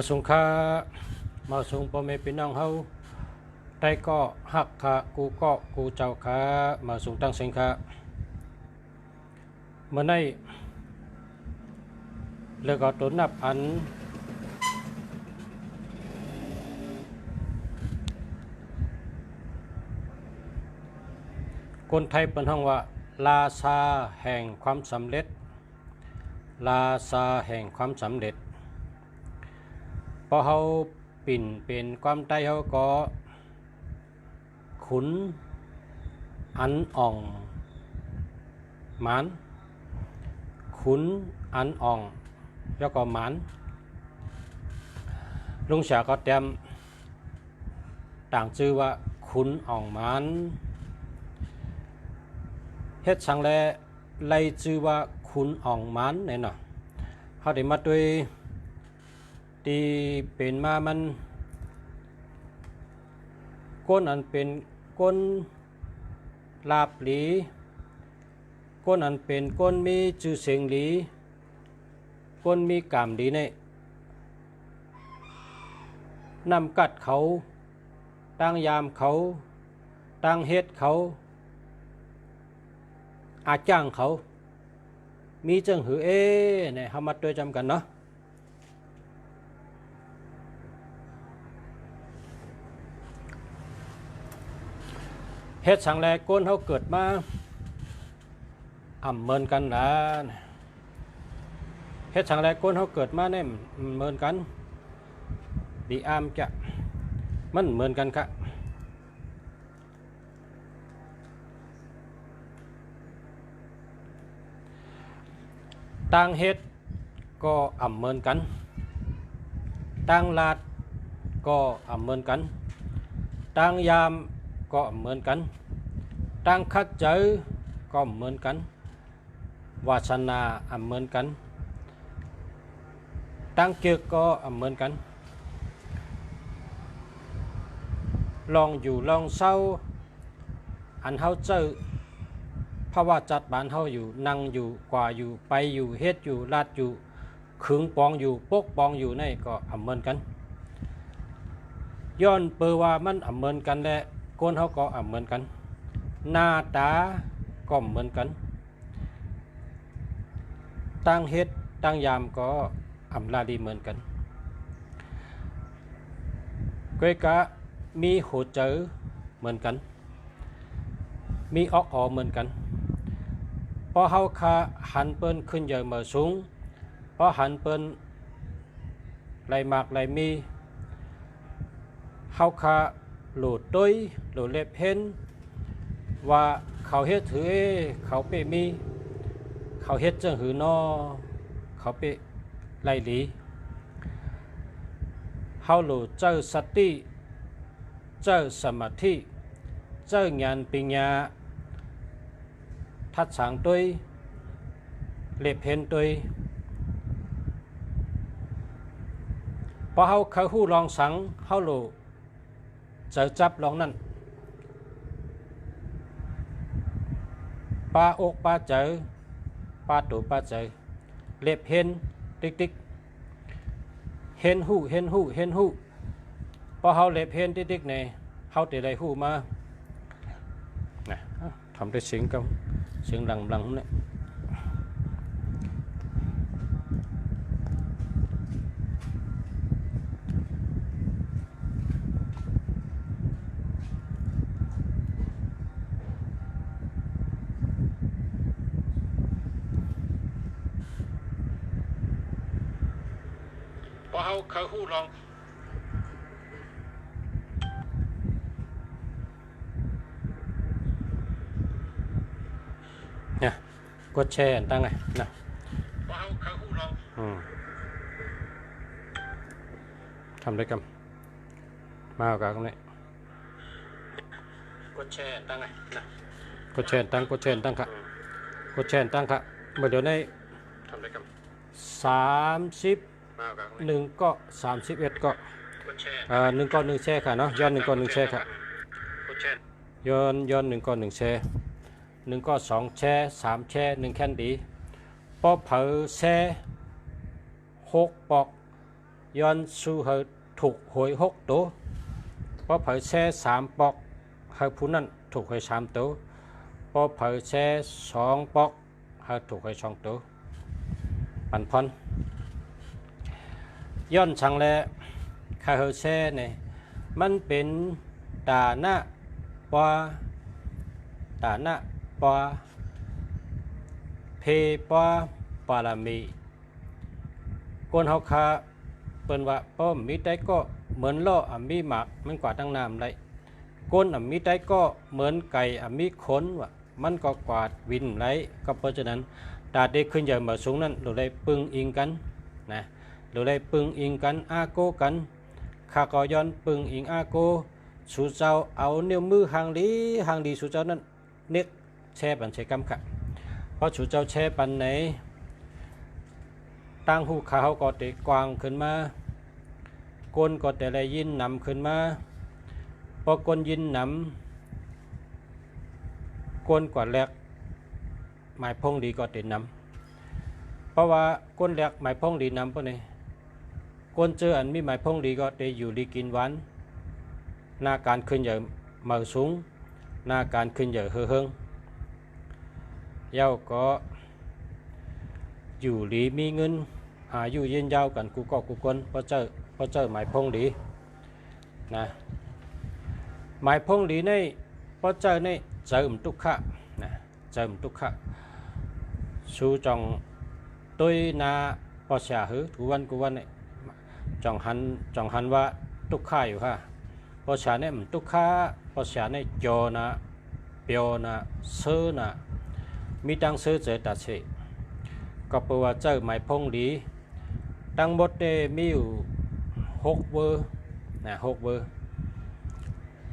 มาส่งค่ามาส่งพ่อแม่พี่น้องเฮาได้ก็ฮักค่ะกูก็กูเจ้าค่ะมาส่งตั้งเสียงค่ะเมื่อในแล้วก็ตัวนับอันคนไทยเป็นห้องว่าลาซาแห่งความสำเร็จลาซาแห่งความสำเร็จพอเฮาปิ่นเป็นความใต้เฮาก็ขุนอันอ่องหมานขุนอันอ่องแล้วก็หมานลุงเสียก็เตรียมต่างชื่อว่าขุนอ่องหมานเฮ็ดสังแลไล่ชื่อว่าขุนอ่องหมานนี่เนาะเฮาได้มาด้วยที่เป็นมามันก้นอันเป็นก้นลาบหลีก้นอันเป็นก้นมีชื่อเสียงหลีก้นมีกามดีเนี่ยนำกัดเขาตั้งยามเขาตั้งเฮ็ดเขาอาจ้างเขามีจังหือเนี่ยเฮามาด้วยจำกันเนาะเฮ็ดสังแลก้นเขาเกิดมาเมินกันนะเฮ็ดสังแลก้นเขาเกิดมาเนี่ยเมินกันดีจะมันเมินกันค่ะต่างเฮ็ดก็เมินกันต่างลาดก็เมินกันต่างยามก็เหมือนกันตั้งคัดเจอก็เหมือนกันวาสนาเหมือนกันตั้งเกียรก็เหมือนกันลองอยู่ลองเศร้าอันเฮาเจอภาวะจัดบ้านเฮาอยู่นั่งอยู่กว่าอยู่ไปอยู่เฮ็ดอยู่ลาดอยู่ขึงปองอยู่ปกปองอยู่นี่ก็เหมือนกันย้อนเปิดว่ามันเหมือนกันและคนเขาก็เหมือนกันหน้าตาก็เหมือนกันตั้งเฮ็ดตั้งยามก็ลาดีเหมือนกันก็กะมีหัวใจเหมือนกันมีออกเหมือนกันพอเขาขาหันเปิ้นขึ้นใหญ่มาสูงพอหันเปิ้นไหลมากไหลมีเขาขาโหลดด้วยโหลดเล็บเห็นว่าเขาเฮ็ดถือเขาเปมีเขาเฮ็ดจังหือนอเขาเปไล่หลีเขาโหลดเจ้าสติเจ้าสมาธิเจ้าญาณปัญญาทัดสังด้วยเล็บเห็นด้วยพอเขาหู้ลองสังเขาโหลเจอจับลองนั่นปลาอกปลาเจอปลาตัวปลาเจอเล็บเห็นติ๊กติ๊กเห็นหูเห็นหูเห็นหูพอเขาเล็บเห็นติ๊กติ๊กเนี่ยเขาแต่ได้หูมาทำได้เสียงกับเสียงหลังเนี่ยเขาหู้ลองเนี่ยกดแชร์ตั้งไงนะเขาหู้ลองทำได้กันมาเอากันตรงนี้กดแชร์ตั้งไงนะกดแชร์ตั้งค่ะกดแชร์ตั้งค่ะเมื่อเดี๋ยวนี้ทำได้กัน31ก็31ก็1ก็1แชร์ค่ะเนาะย้อน1ก็1แชร์ค่ะย้อน1ก็1แชร์1ก็2แชร์3แชร์1แคนดีพอเผาแชร์6ปอก ย้อนสู้เฮาถูกหวย6ตัวพอเผยแช่3ปอกเฮาผู้นั้นถูกหวย3ตัวพอเผยแช่2ปอกเฮาถูกหวย2ตัวปันพรย้อนชังแลคาเฮาแช่เนี่ยมันเป็นตาหน้าปอเพปอปารามีคนเฮาคาเปิ้นว่าป้อมมีได้ก็เหมือนล้อมีหมากมันกว่าตั้งน้ำได้ก้นมีได้ก็เหมือนไก่มีขนว่ามันก็กวาดวินไหลก็เพราะฉะนั้นตาได้ขึ้นใหญ่มาสูงนั้นเราได้ปึงอิงกันนะเราได้ปึงอิงกันอาโกกันข้าก็ย้อนปึงอิงอาโกสู่เจ้าเอานิ้วมือหางดีสู่เจ้านั้นเน็กแช่ปันใช้กำค่ะเพราะสู่เจ้าแช่ปันไหนตั้งหูเขาก็เตะกวางขึ้นมาก้นก็แต่ได้ยินนำขึ้นมาพอก้นยินนำก้นกว่าแหลกหมายพงดีก็เตะนำเพราะว่าก้นแหลกหมายพงดีนำปะเนี่ยก้นเจออันมีหมายพงดีก็เตะอยู่ดีกินหวานหน้าการขึ้นใหญ่เมือสูงหน้าการขึ้นใหญ่เฮืองเย้าก็อยู่ดีมีเงินอยู่เย็นยาวกันกูก็กูคนพอเจอหมายพงดีนะหมายพงดีในพอเจอในเจิมทุกขะนะเจิมทุกขะสู้จองตัวนาพอเสียหือกูวันเนี่ยจองหันว่าทุกขะอยู่ค่ะพอเสียเนี่ยทุกขะพอเสียเนี่ยโจนะเปียวนะเสือนะมีตังเสือเจอตัดเสก็แปลว่าเจอหมายพงดีทั้งหมดมีอยู่6เวอร์นะ6เวอร์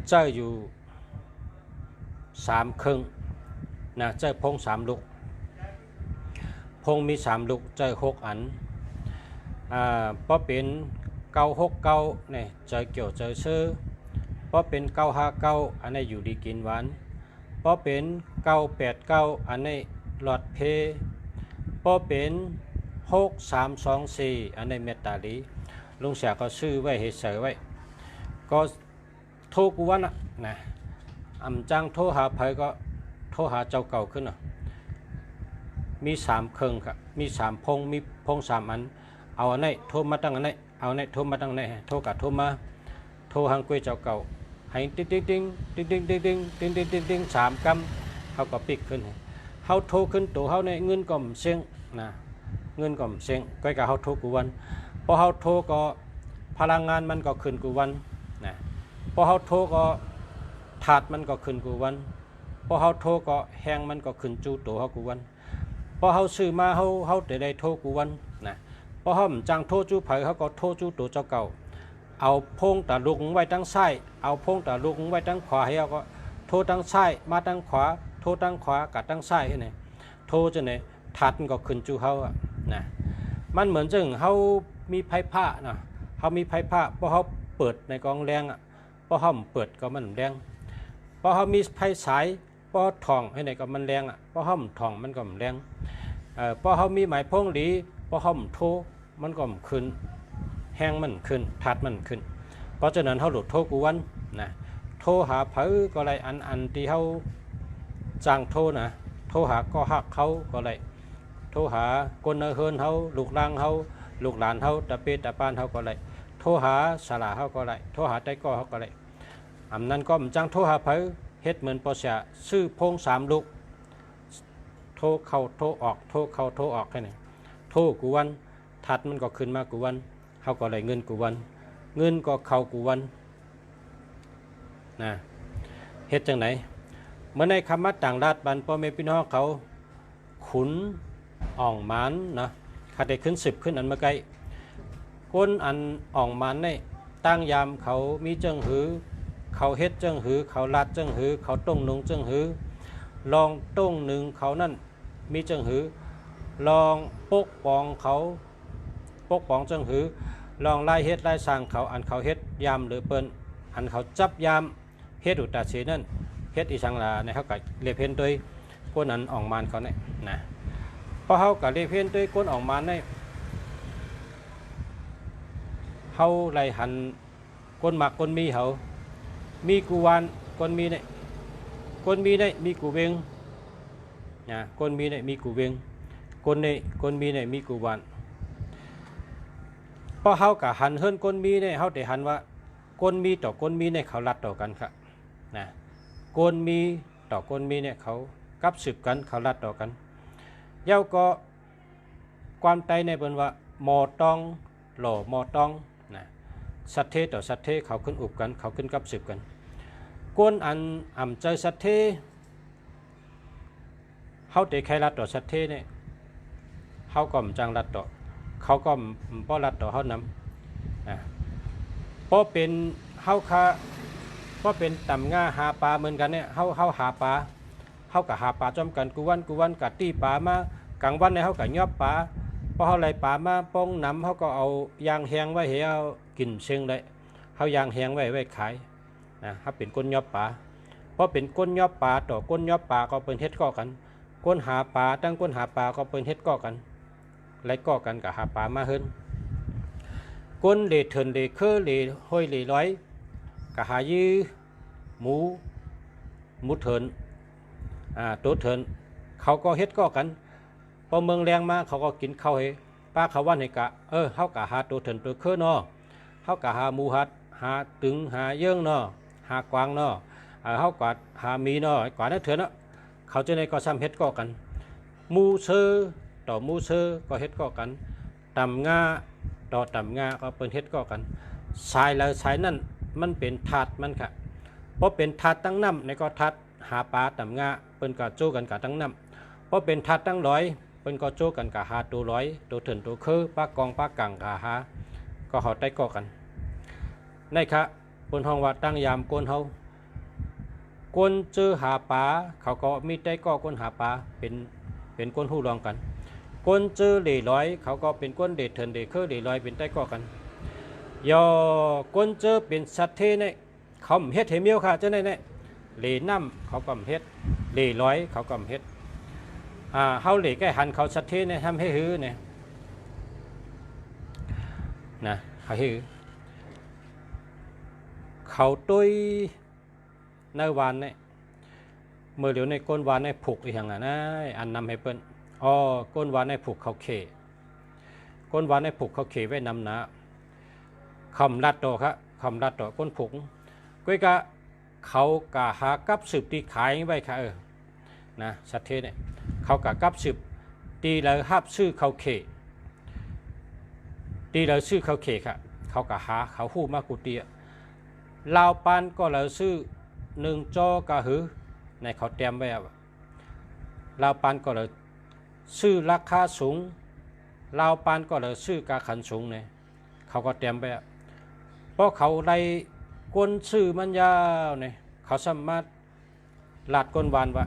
เจออยู่3ครึ่งนะเจอพง3ลูกพงมี3ลูกเจอ6อันพอเป็น969เนี่ยเจอเกี่ยวเจอซื้อพอเป็น959อันนี้อยู่ดีกินหวานพอเป็น989อันนี้หลอดเพพอเป็น6324อันนี้เมตตาลีลุงเสียก็ซื้อไว้ให้เสือไว้ก็โทรกูวันนะจังโทรหาไผก็โทรหาเจ้าเก่าขึ้นมี3เครื่องครับมี3พงมีพง3อันเอาอันไหนโทรมาตั้งอันไหนเอาอันไหนโทรมาตั้งไหนโทรกับโทรมาโทรหางกุยเจ้าเก่าให้ติ้ง3กำเขาก็ปิกขึ้นเขาโทรขึ้นตัวเขาในเงินก่อมเสียงนะเงินก่อมเสียงก็กับเขาโทรกูวันพอเขาโทรก็พลังงานมันก็ขึ้นกูวันนะพอเขาโทรก็ถาดมันก็ขึ้นกูวันพอเขาโทรก็แห้งมันก็ขึ้นจูตัวเขากูวันพอเขาซื้อมาเขาได้โทรกูวันนะพอเขาจังโทรจูไผ่เขาก็โทรจูตัวเจ้าเก่าเอาพงตาลุกไว้ตั้งซ้ายเอาพงตาลุกไว้ตั้งขวาให้เขาก็โทรตั้งซ้ายมาตั้งขวาโทรตั้งขวากับตั้งซ้ายให้ไหนโทรจะไหนถาดมันก็ขึ้นจูเขาอะนะมันเหมือนจึงเขามีไพ่ผ้านะเขามีไพ่ผ้าเพราะเขาเปิดในกองแรงอ่ะเพราะเขาเปิดก็มันแรงเพราะเขามีไพ่สายเพราะทองให้ไหนก็มันแรงอ่ะเพราะเขาทองมันก็มันแรงเพราะเขามีหมายพงดีเพราะเขาโทรมันก็ขึ้นแห้งมันขึ้นถาดมันขึ้นเพราะฉะนั้นเขาหลุดโทรกูวันนะโทรหาเผอก็ไรอันที่เขาจ้างโทรนะโทรหาก็หักเขาก็ไรโทรหาคนเฮินเขาลูกหลานเขาลูกหลานเขาตะเปตะปานเขาก็ไรโทรหาสลาเขาก็ไรโทรหาไต้ก้อเขาก็ไรนั้นก็จังโทรหาเผอเฮ็ดเหมือนปอเสียซื้อพง3ลูกโทรเข้าโทรออกโทรเข้าโทรออกแค่นี้โทรกูวันถัดมันก็ขึ้นมากูวันเขาก็ไรเงินกูวันเงินก็เข้ากูวันนะเฮ็ดจังไหนเมื่อในคำมัดต่างราชบันพ่อแม่พี่น้องเขาขุนอ่องมันนะขาดได้ขึ้น10ขึ้นอันเมื่อไกลก้นอันอ่องมันในตั้งยามเขามีเจิงหือเขาเฮ็ดเจิงหือเขาลาดเจิงหือเขาต้งนุงเจิงหือลองต้งหนึ่งเขานั่นมีเจิงหือลองปกป้องเขาปกป้องเจิงหือลองไล่เฮ็ดไล่สร้างเขาอันเขาเฮ็ดยามหรือเปิ้นอันเขาจับยามเฮ็ดอุตาสีนั่นเฮ็ดอีสังลาในเขาก็เรียกเพ่นตัวก้นอันอ่องมันเขาเนี่ยนะพอเขาก็เรียกเพ่นตัวก้นอ่องมันเนี่ย เฮาไล่หันก้นหมักก้นมีเขามีกูวานก้นมีเนี่ยก้นมีเนี่ยมีกูเวงนะก้นมีเนี่ยมีกูเวงก้นเนี่ยก้นมีเนี่ยมีกูวานพอเฮากะหันเฮิรนก้นมีเนี่ยเฮาได้หันว่าก้นมีต่อก้นมีเนี่ยเขารัดต่อกันครับนะก้นมีต่อก้นมีเนี่ยเขากับสืบกันเขารัดต่อกันเย้าก็ความใจในเป็นว่าหมอตองหล่อหมอตองนะสัตเทต่อสัตเทเขาขึ้นอุบกันเขาขึ้นกับสืบกันก้นอันอ่ำใจสัตเทเขาเตะใครรัดต่อสัตเทเนี่ยเขาก็มจังรัดต่อเขาก็ป้อรัดต่อเขานำนะเพราะเป็นเขาค่ะเพราะเป็นต่ำง่าหาปลาเหมือนกันเนี่ยเขาหาปลาเขากับหาปลาจอมกันกูวันกัดตีปลามากลางวันในเขากับยอบปลาพอเขาไหลปลามาป้องน้ำเขาก็เอายางแห้งไว้ให้เอากินเชิงได้เขายางแห้งไว้ขายนะเขาเป็นก้นยอบปลาเพราะเป็นก้นยอบปลาต่อก้นยอบปลาก็เป็นเฮ็ดก่อกันก้นหาปลาตั้งก้นหาปลาก็เป็นเฮ็ดก่อกันไหลก่อกันกับหาปลามาเฮิรนก้นเหล่เถินเหล่เคอเหล่ห้อยเหล่ร้อยกับหายื้อหมูเถินตัวเถินเขาก็เฮ็ดก่อกันพอเมืองแรงมาเขาก็กินข้าวให้ป้าเขาว่าให้กะเขากะหาตัวเถินตัวเคอเนาะเขากะหาหมูหัดหาตึงหาเยื่องเนาะหากวางเนาะเขากะหามีเนาะกว่านั้นเถินเนาะเขาจะในก็ซ้ำเฮ็ดก่อกันมูเซอต่อมูเซอก็เฮ็ดก่อกันตำงาต่อตำงาก็เป็นเฮ็ดก่อกันสายแล้วสายนั่นมันเป็นถาดมันค่ะเพราะเป็นถาดตั้งน้ำในก็ถาดหาปลาตำงาเป็นก็โจ้กันกับตั้งน้ำเพราะเป็นถาดตั้งร้อยเป็นก็โจ้กันกับหาตัวร้อยตัวเถินตัวคือปลากองปลากังกับหาก็เขาได้ก่อกันในค่ะบนห้องว่าตั้งยามโกนเฮาโกนเจอหาปลาเขาก็มีได้ก่อก้นหาปลาเป็นก้นหู้รองกันก้นเจอเหล่ร้อยเขาก็เป็นก้นเด็ดเถินเด็ดเคอเหล่ร้อยเป็นได้ก่อกันยอก้นเจอเป็นสัตว์เทเนี่ยเขาเฮ็ดเหมียวค่ะเจ้าเนี่ยเหล่น้ำเขาก็เฮ็ดเหล่ร้อยเขาก็เฮ็ดเฮาเหล่แก่หันเขาสัตว์เทเนี่ยทำให้ฮือเนี่ยนะให้ฮือเขาตุ้ยในวันเนี่ยเมื่อเดี๋ยวในก้นวานในผูกอีกอย่างนะอันนำให้เปิ้นก้นวานในผูกเขาเขก้นวานในผูกเขาเขไว้นำนะคำรัดต่อครับคำรัดต่อก้นผูกก้อยกะเขากะหากับสืบตีขายไว้ค่ะนะสัตว์เทเนี่ยเขากะกับสืบตีเลยฮับซื้อเขาเขตีเลยซื้อเขาเขค่ะเขากะหาเขาหู้มากุเตียลาวปานก็เลยซื้อหนึ่งจอกะหือในเขาเตรียมไว้ลาวปานก็เลยซื้อราคาสูงลาวปานก็เลยซื้อกาขันสูงเนี่ยเขาก็เตรียมไว้เพราะเขาได้ก้นซื้อมันยาวเนี่ยเขาสามารถลาดก้นวานว่า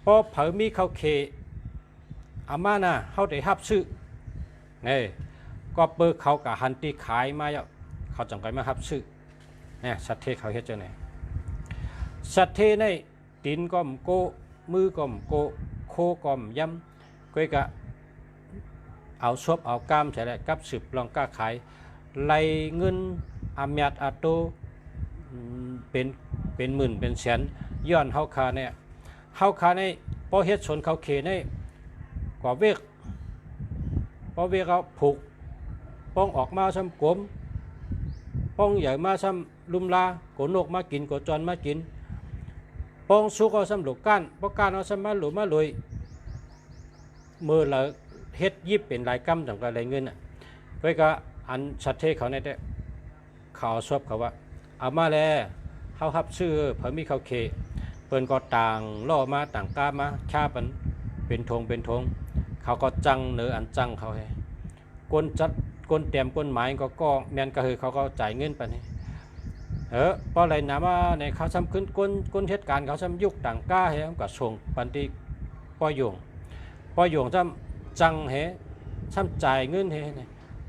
เพราะเผอมีเขาเคอามานะเขาได้ฮับซื้อเนี่ยก็เปิดเขากะหันตีขายมาแล้วเขาจังไกมาฮับซื้อเนี่ยสัตว์เทเขาเฮ็ดจังไหนสัตว์เทในตีนก้มโกมือก้มโกโคก้มย้ำก้อยกะเอาซบเอากามใส่แล้วกับสืบลองก้าขายไล่เงินอามีดอาโตเป็นหมื่นเป็นแสนย้อนเฮาคาเนี่ยเฮาคาในพอเฮ็ดสนเขาเขในก่อเวกพอเวกเอาผูกป้องออกมาซ้ำกลมป้องใหญ่มาซ้ำลุมลาโกนกมากินโกจรมากินป้องสุกเอาซ้ำหลุกก้านป้องก้านเอาซ้ำมาหลุมาลุยมือละเฮ็ดยิบเป็นหลายกำต่างกันหลายเงินอ่ะไว้ก็อันชัดเทเขาเนี่ยเขาชอบเขาว่าเอามาแล้วเขาฮับชื่อเพิ่มมีเขาเคเปิ้นก็ต่างล่อมาต่างกามาชาปันเป็นทงเขาก็จังเนื้ออันจังเขาให้ก้นจัดก้นเตรียมก้นหมายก็แมนก็คือเขาก็จ่ายเงินไปนี่เพราะอะไรนะว่าในเขาซ้ำขึ้นก้นเหตุการณ์เขาซ้ำยุคต่างก้าให้ก็ส่งปันติปอยงซ้ำจังให้ซ้ำจ่ายเงินให้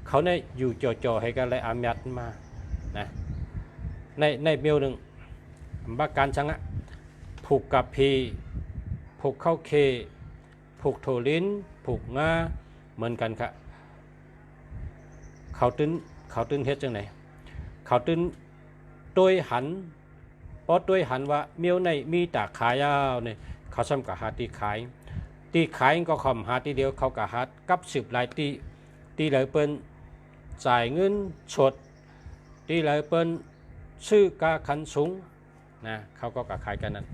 เขาเนี่ยอยู่จ่อให้กันเลยอามีดมานะในเมียวหนึ่งบักการชังอะผูกกับพีผูกเข้าเคผูกโถลิ้นผูกงาเหมือนกันครับเขาตึ้น เขาตื่นเฮ็ดจังไหนเขาตื่นตัวหันเพราะตัวหันว่าเมียวในมีตาขายาวเนี่ยเขาซ้ำกับหาตีขายก็คอมหาตีเดียวเขากับหากับสืบหลายตีเลยเปิ้นจ่ายเงินสดตีเลยเปิ้นซื้อกาคันสูงนะเขาก็กับขายกันนั้น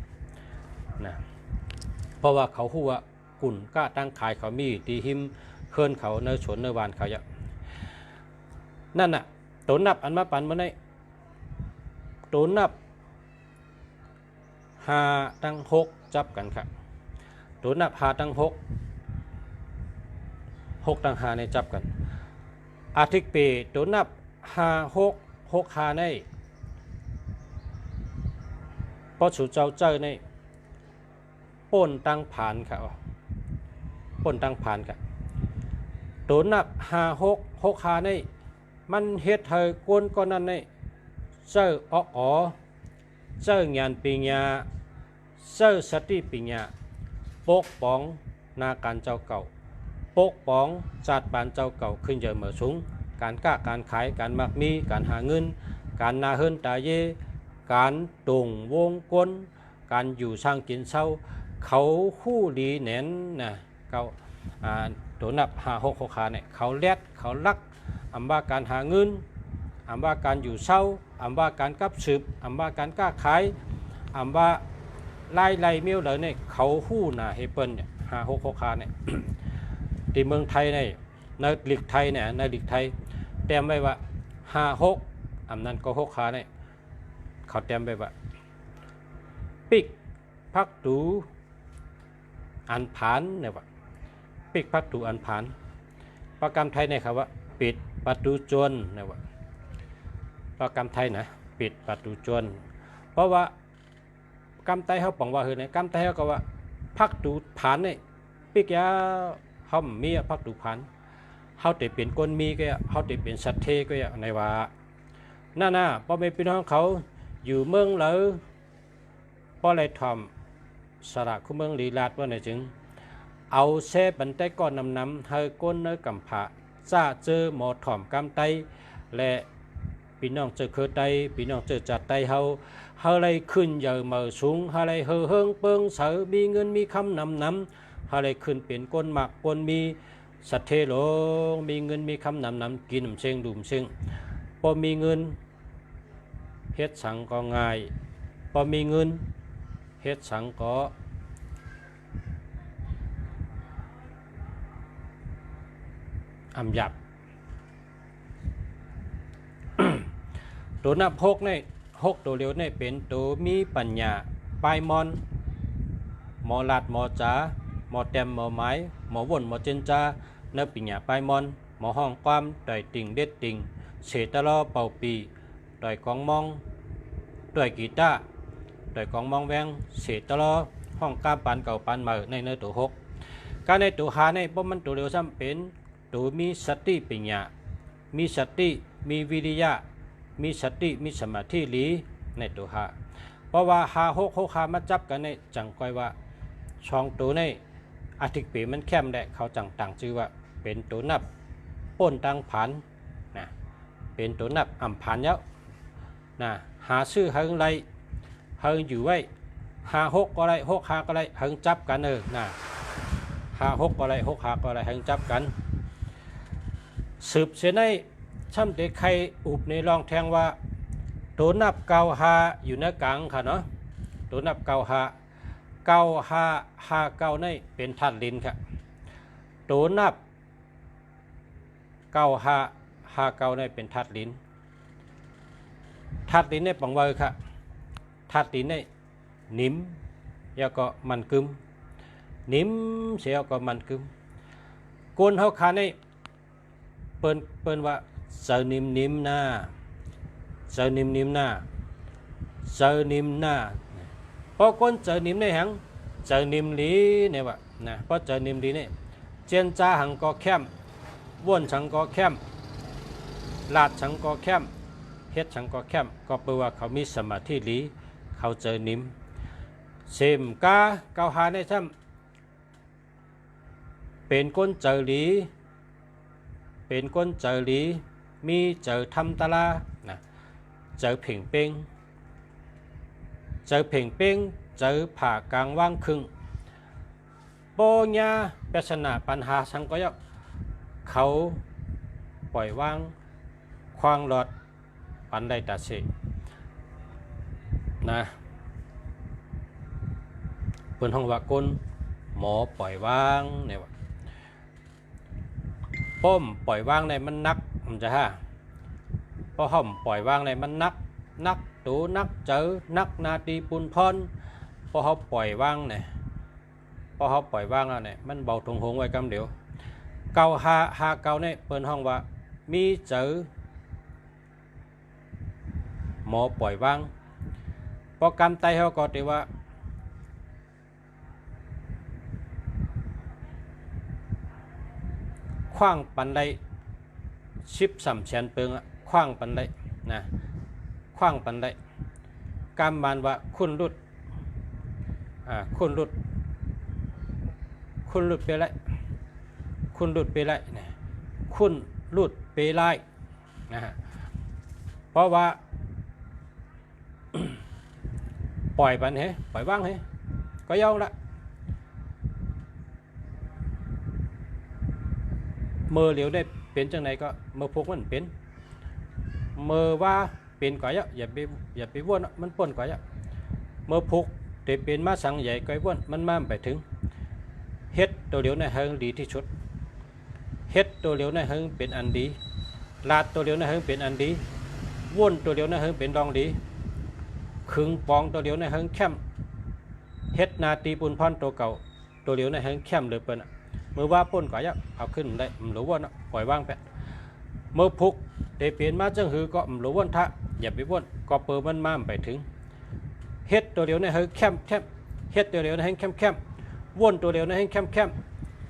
นะเพราะว่าเขาฮู้ว่ากุ่นก็ตั้งขายเขามีตีหิมเคลื่อนเขาเนื้อสวนเนื้อวานเขาเยอะนั่นน่ะตัวนับอันมาปันมาได้ตัวนับ5 ตั้ง 6จับกันครับตัวนับ5 ตั้ง 6 ตั้ง 5ในจับกันอาทิตย์ปีตัวนับ5 6 5ในพอสู่เจ้าเจอในป่นตั้งผ่านครับป่นตั้งผ่านครับตัวนับ5 6 5ในมันเฮ็ดให้คนก่อนนั้นในเจ้าเจ้างานปีญาเจ้าสติปีญาปกป้องนาการเจ้าเก่าปกป้องจัดบ้านเจ้าเก่าขึ้นเยอะเหมือสูงการค้าการขายการมักมีการหาเงินการนาเฮินตาเยการตรงวงกลการอยู่สร้างกินเศร้าเขาคู่ดีแหนนนะเขาตัวนับ5 6 6 5เนี่ยเขาเล็ดเขาลักอำว่าการหาเงินอำว่าการอยู่เศร้าอำว่าการกับสืบอำว่าการค้าขายอำว่าไล่เมียวเลยเนี่ยเขาหู้นะเฮเปิลเนี่ย5 6 6 5เนี่ย ที่เมืองไทยเนี่ยในลีกไทยเนี่ยในลีกไทยเต็มไว้ว่า5 6อำนั้นก็6 5เนี่ยเขาเต็มไว้ว่าปิกพักตูอันผานเนี่ยว่าปิกพักตูอันผานประกรรมไทยเนี่ยครับว่าปิดประตูจนเนี่ยว่าประกรรมไทยนะปิดประตูจนเพราะว่ากำไตเขาบอกว่าเฮ้ยเนี่ยกำไตเขาก็ว่าพักตูผ่านเนี่ยปิกยาเขามีพักตูผ่านเขาติดเป็นก้นมีก็เขาติดเป็นสัตเทก็ในว่าน่าพ่อแม่พี่น้องเขาอยู่เมืองเลยพ่อเลยทำสระคู่เมืองลีลาดว่าไหนจึงเอาเซบันไตก้อนนำให้ก้นเนื้อกำผาจ้าเจอหมอถ่อมกำไตและพี่น้องเจอเคยไตพี่น้องเจอจัดไตเขาเลยขึ้นเยอะมาสูงเขาเลยเฮิงเปิงเสือมีเงินมีคำนำเขาเลยขึ้นเป็นก้นหมักก้นมีสัตเทโลมีเงินมีคำนำกินเชิงดุมเชิงพอมีเงินเฮ็ดสังก็ง่ายพอมีเงินเฮ็ดสังก็อำหยับ ตัวนับ6ใน6ตัวเร็วในเป็นตัวมีปัญญาปลายมอนหมอลาดหมอจ๋าหมอแต้มหมอไม้หมอวนหมอเจนจาเนื้อปัญญาปลายมอนหมอห้องความต่อยติ่งเด็ดติ่งเสตลอเป่าปีต่อยของมองต่อยกีตาร์ต่อยของมองแวงเสตลอห้องกาปานเก่าปานใหม่ในเนื้อตัว6การในตัวหาในเพราะมันตัวเร็วซ้ำเป็นตัวมีสติปัญญามีสติมีวิริยะมีสติมีสมาธิหลีในตัวหาเพราะว่า5 6 6 5มาจับกันในจังก้อยว่าช่องตัวในอาทิตย์ปีมันแคมได้เขาจังต่างชื่อว่าเป็นตัวนับป้นตังผันนะเป็นตัวนับอ่ำผันเยอะนะหาซื้อเฮงไรเฮงอยู่ไว้5 6ก็ไร6 5ก็ไรเฮงจับกันนะ5 6ก็ไร6 5ก็ไรเฮงจับกันสืบเสียในช่ำเด็กใครอุบในรองแทงว่าตัวนับ9 5อยู่ในกลางค่ะเนาะตัวนับ9 5 5 9ในเป็นธาตุลิ้นค่ะตัวนับ9 5 9ในเป็นธาตุลิ้นในปังเวอร์ค่ะธาตุลิ้นในนิ่มแล้วก็มันกึมนิ่มเสียก็มันกึมโกนเฮาขาในเปิ้นว่าเจอนิ่มหน้าเจอนิ่มหน้าเจอนิ่มหน้าพอคนเจอนิ่มในหังเจอนิ่มหลีเนี่ยว่านะพอเจอนิ่มหลีเนี่ยเจนจ้าหังก็แคมว่นฉังก็แคมลาดฉังก็แคมเฮ็ดฉังก็แคมก็แปลว่าเขามีสมาธิหลีเขาเจอนิ่มเสมกาเกาหาในช่ำเป็นก้นเจอหลีเป็นก้นเจอหลี มีเจอทำตะลานะเจอเพ่งเป้งเจอเพ่งเป้งเจอผ่ากลางว่างครึ่งโปญาเปชนะปัญหาสังก็ยกเขาปล่อยว่างควางหลอดปันได้ตัดสินะเปิ้นห้องว่าก้นหมอปล่อยว่างเนี่ยว่าป้อมปล่อยว่างในมันนักมันจะฮะพอห่มปล่อยว่างในมันนักตูนักเจอนักนาตีปุนพรพอเขาปล่อยว่างเนี่ยพอเขาปล่อยว่างแล้วเนี่ยมันเบาทงหงไว้กำเดียวเกาหาเกาเนี่ยเปิ้นห้องว่ามีเจอหมอปล่อยว่างพอกำไตเขาก็ตีว่าขว้างปันได้13 แสนเปิงอะขว้างปันได้นะขว้างปันได้กำบานว่าคุณรุดคุณรุดไปไรคุณรุดไปไรนะคุณรุดไปไรนะฮะเพราะว่าปล่อยปันเฮ้ปล่อยว่างเฮ้ก็ยาวละเมื่อเหลียวได้เป็นจังไหนก็เมื่อพวกมันเป็นเมื่อว่าเป็นก่อยอย่าไปวนมันป่นก่อยเมื่อพวกได้เป็นมาสังใหญ่ก่อยวนมันมาไปถึงเฮ็ดตัวเหลียวในเฮิงดีที่สุดเฮ็ดตัวเหลียวในเฮิงเป็นอันดีลาดตัวเหลียวในเฮิงเป็นอันดีวนตัวเหลียวในเฮิงเป็นรองดีขึงปองตัวเหลียวในเฮิงเข้มเฮ็ดนาตีปุนพรตัวเก่าตัวเหลียวในเฮิงเข้มเลยเปิ้นเมื่อว่าป่นก่อยเอาขึ้นได้หรือว่าปล่อยว่างไปเมื่อพุกได้เปลี่ยนมาจังหือก็หรือว่าทะอย่าไปวนก็เปิดมันมาไปถึงเฮ็ดตัวเดียวในเฮิงเข้มเฮ็ดตัวเดียวในเฮิงเข้มวนตัวเดียวในเฮิงเข้ม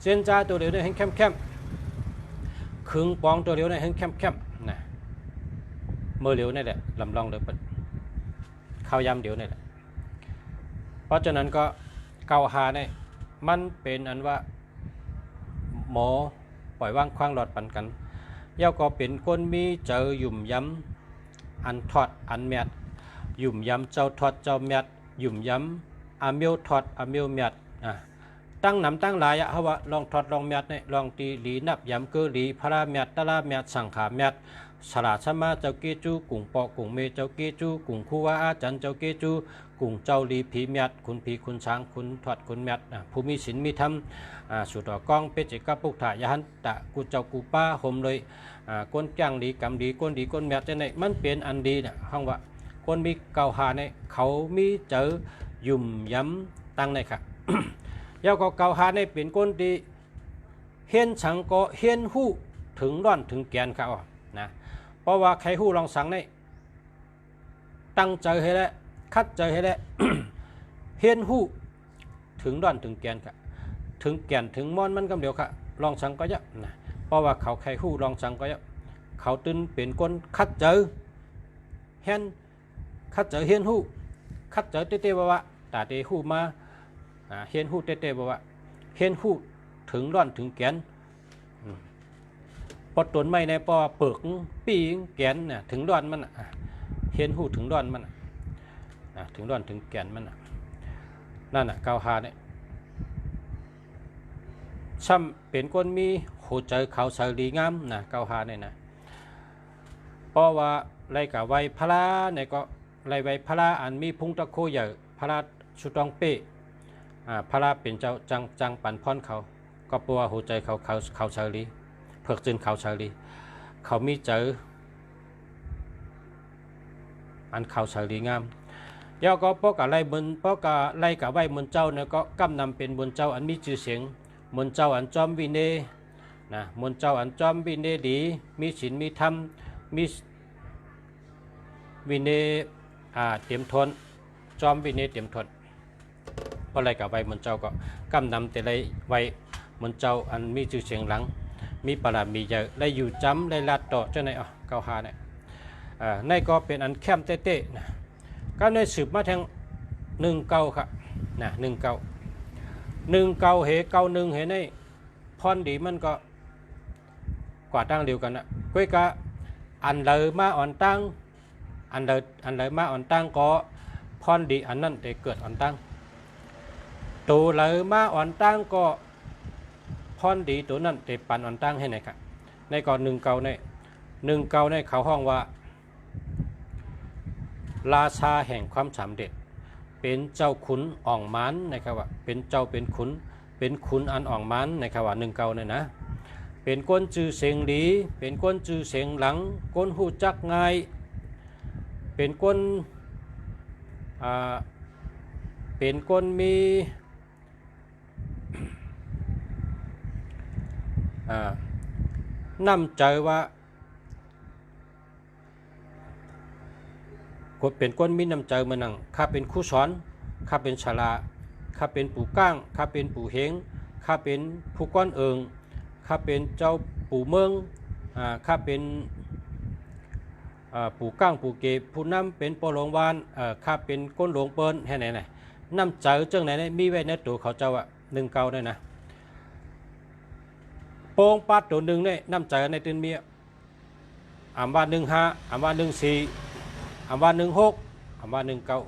เส้นจ้าตัวเดียวในเฮิงเข้มขึงปองตัวเดียวในเฮิงเข้มนะเมื่อเหลียวนี่แหละลำลองเลยเปิ้นข้าวยำเดียวนี่แหละเพราะฉะนั้นก็เกาหาเนี่ยมันเป็นอันว่าหมอปล่อยว่างคว้างหลอดปันกันเย้าก็เป็นคนมีเจอหยุ่มย้ำอันทอดอันแมดหยุ่มย้ำเจ้าทอดเจ้าแมดหยุ่มย้ำอาเมียวทอดอาเมียวแมดตั้งหนำตั้งหลายเขาว่าลองทอดลองแมดเนี่ยลองตีหลีนับย้ำเกลีพระแมดตะลาแมดสังขาแมดสลาชมาเจ้าเกจูกุ่งปอกุ่งเมเจ้าเกจูกุ่งคูวาอาจันเจ้าเกจูกุ่งเจ้าลีผีแมดคุณผีคุณช้างคุณทอดคุณแมดผู้มีศีลมีธรรมสุดต่อกองเปจิกาปุกถ่ายหันตะกูเจ้ากูป้าห่มเลยก้นจ้างดีกำดีก้นดีก้นแมดจะไหนมันเป็นอันดีเนี่ยห้องว่าคนมีเก่าหาเนี่ยเขามีเจอยุ่มย้ำตั้งในค่ะ ยาวก็เก่าหาเนี่ยเป็นคนดีเฮียนสังก็เฮียนหู้ถึงร้อนถึงแกนเขานะเพราะว่าใครหู้ลองสังเนี่ยตั้งใจให้แล้วคัดใจให้แล้ว เฮียนหู้ถึงร้อนถึงแกนค่ะถึงแก่นถึงมอนมันกำเดียวค่ะลองสังก็เยอะนะเพราะว่าเขาใครหู้ลองสังก็เยอะเขาตื่นเป็นคนคัดเจอเฮียนคัดเจอเฮียนหู้คัดเจอเต้ๆว่าตาเตหู้มาเฮียนหู้เต้ๆว่าเฮียนหู้ถึงร้อนถึงแกนพอต้นไม้ในปอเปิกปีงแกนเนี่ยถึงร้อนมันเฮียนหู้ถึงร้อนมันถึงร้อนถึงแกนมันนั่นเกาหาเนี่ยซ้ำเป็นคนมีหัวใจเขาใสดีงามนะเกาหาเนี่ยนะเพราะว่าไรกับไวพระเนี่ยก็ไรไวพระอันมีพุงตะโคใหญ่พระชุดองเป้พระเป็นเจ้าจังปันพรเขาก็ปัวหัวใจเขาใสดีเพิกจึงเขาใสดีเขามีเจออันเขาใสดีงามยาก็เพราะกับไรบนเพราะกับไรกับไวบนเจ้าเนี่ยก็กำนำเป็นบนเจ้าอันมีชื่อเสียงมนเจ้าอันจอมวินเนนะมนเจ้าอันจอมวินเนดีมีศีลมีธรรมมีวินเนเตรียมทนจอมวินเนเตรียมทนเพราะอะไรกับไว้มนเจ้าก็กำนำแต่ไรไว้มนเจ้าอันมีชื่อเสียงหลังมีปรามีเยอะได้อยู่จำได้ลัดต่อเจ้าไหนเกาหาเนี่ยในก็เป็นอันแคมเต้ๆนะก็ในสืบมาแทง1 เก้าค่ะนะ1 เก้า1 เก้าเหเก้า1เหในพรดีมันก็กว่าตั้งเดียวกันนะก้อยกะ อันเลยมาอ่อนตั้งอันเลยมาอ่อนตั้งก็พรดีอันนั้นได้เกิดอ่อนตั้งตัวเลยมาอ่อนตั้งก็พรดีตัวนั้นได้ปันอ่อนตั้งให้ไหนครับในก่อน1 เก่าในเขาห้องว่าราชาแห่งความสำเร็จเป็นเจ้าขุนอ่องมันนะครับว่าเป็นเจ้าเป็นขุนอันอ่องมันนะครับว่า1 เก่าเนี่ยนะเป็นก้นจือเสียงดีเป็นก้นจือเสียงหลังก้นหูจักง่ายเป็นก้นมีน้ำใจว่าเป็นก้นมีน้ำใจมานั่งข้าเป็นครูสอนข้าเป็นชลาข้าเป็นปู่ก้างข้าเป็นปู่เฮงข้าเป็นผู้ก้อนเอิงข้าเป็นเจ้าปู่เมืองข้าเป็นปู่ก้างปู่เก็บผู้น้ำเป็นปอหลวงวานข้าเป็นก้นหลวงเปิ้นแค่ไหนน้ำใจเจ้าไหนมีไว้ในตัวเขาเจ้า1 เก่าได้นะโป่งปัดตัว1เนี่ยน้ำใจในตื่นเมียอ่ำว่า15อ่ำว่า14อ่ำว่า16อ่ำว่า1 เก่า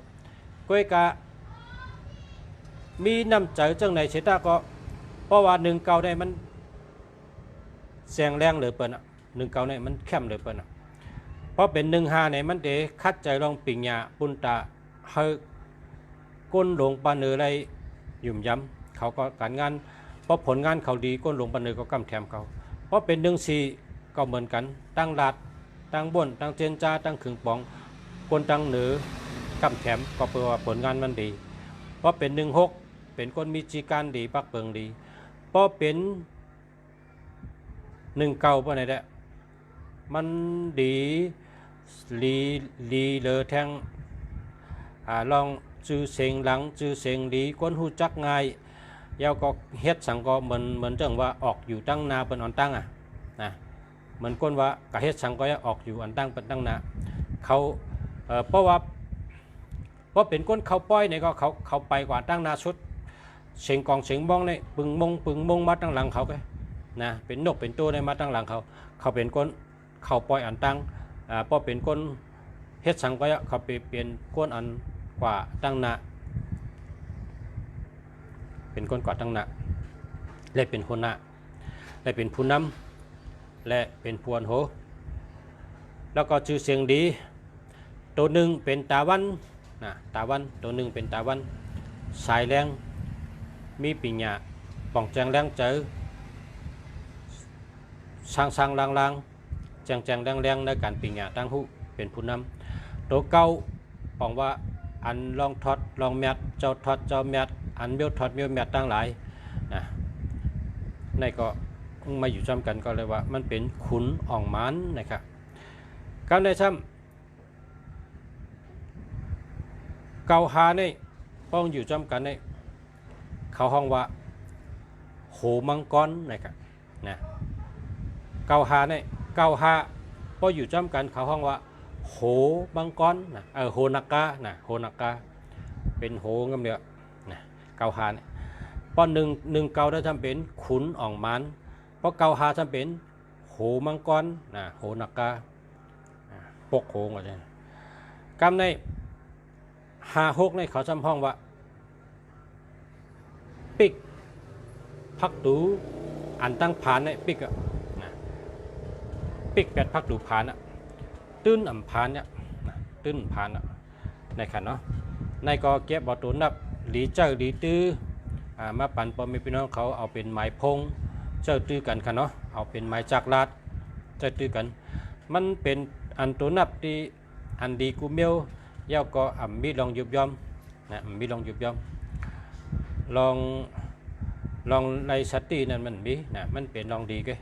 ก้อยกะมีน้ำใจเจ้าไหนเสตาก็เพราะว่า1 เก่าได้มันแสงแรงเหลือเปิ้น1 เก่าเนี่ยมันเข้มเหลือเปิ้นเพราะเป็น15เนี่ยมันเดคัดใจลองปิงยาปุนตาเฮก้นหลวงปานเนืออะไรยุ่มย้ำเขาก็การงานเพราะผลงานเขาดีก้นหลวงปานเนือก็กำแถมเขาเพราะเป็น14ก็เหมือนกันตั้งลาดตั้งบ่นตั้งเจนจ้าตั้งขึงปองก้นตั้งเหนือกำแถมก็แปลว่าผลงานมันดีเพราะเป็น16เป็นก้นมีจีการดีปักเปิงดีเพราะเป็น1 เก่าเพราะไหนแหละมันดีลีเลอแทงลองจื้อเสียงหลังจื้อเสียงดีก้นหูจักง่ายยาวก็เฮ็ดสังก็เหมือนจังว่าออกอยู่ตั้งนาเป็นอ่อนตั้งนะเหมือนก้นว่ากะเฮ็ดสังก็ออกอยู่อ่อนตั้งเป็นตั้งนาเขาเพราะเป็นก้นเขาป้อยเนี่ยก็เขาไปกว่าตั้งนาชุดเสียงกองเสียงบ้องเนี่ยปึงมงมาตั้งหลังเขาไปนะเป็นนกเป็นตัวในมาตั้งหลังเขาเป็นก้นเขาปล่อยอันตั้งพอเป็นก้นเฮ็ดสังก็เขาไปเปลี่ยนก้นอันกว่าตั้งหน้าเป็นก้นกว่าตั้งหน้าและเป็นหัวหน้าและเป็นผู้นำและเป็นผู้อันโหแล้วก็ชื่อเสียงดีตัว1เป็นตาวันตาวันตัว1เป็นตาวันสายแรงมีปิญญาป่องแจงแรงเจอสร้างลางแจงแรงในการปิญญาตั้งหูเป็นผู้นำตัวเก่าบอกว่าอันลองทอดลองแมทเจ้าทอดเจ้าแมทอันเมียวทอดเมียวแมทตั้งหลายนะในก็มาอยู่จำกันก็เลยว่ามันเป็นขุนอ่องมันนะครับการในซ้ำเกาหาในป้องอยู่จำกันในเขาห้องว่าโหมังกรนะครับนะเกาหาในเกาหาป้ออยู่จำกันเขาห้องว่าโหมังกรโหนักกาโหนักกาเป็นโหงำเดียวนะเกาหาเนี่ยป้อหนึ่งเกาได้ทำเป็นขุนอ่องมันเพราะเกาหาทำเป็นโหมังกรโหนักกาปกโหงอะไรกำใน56ในเขาจำห้องว่าปิกพักดูอันตั้งผานในปิกปิกแปดพักดูผานตื้นอ่ำผานเนี่ยตื้นผานในขันเนาะในก็เก็บบอตุนนับหลีเจ้าหลีตื้อมาปั่นปอมีพี่น้องเขาเอาเป็นไม้พงเจ้าตื้อกันขันเนาะเอาเป็นไม้จักรลาดเจ้าตื้อกันมันเป็นอันตัวนับที่อันดีกูเมียวเย้าก็มีลองยุบย่อมมีลองยุบย่อมลองในสตินั้นมันมีมันเป็นลองดีก็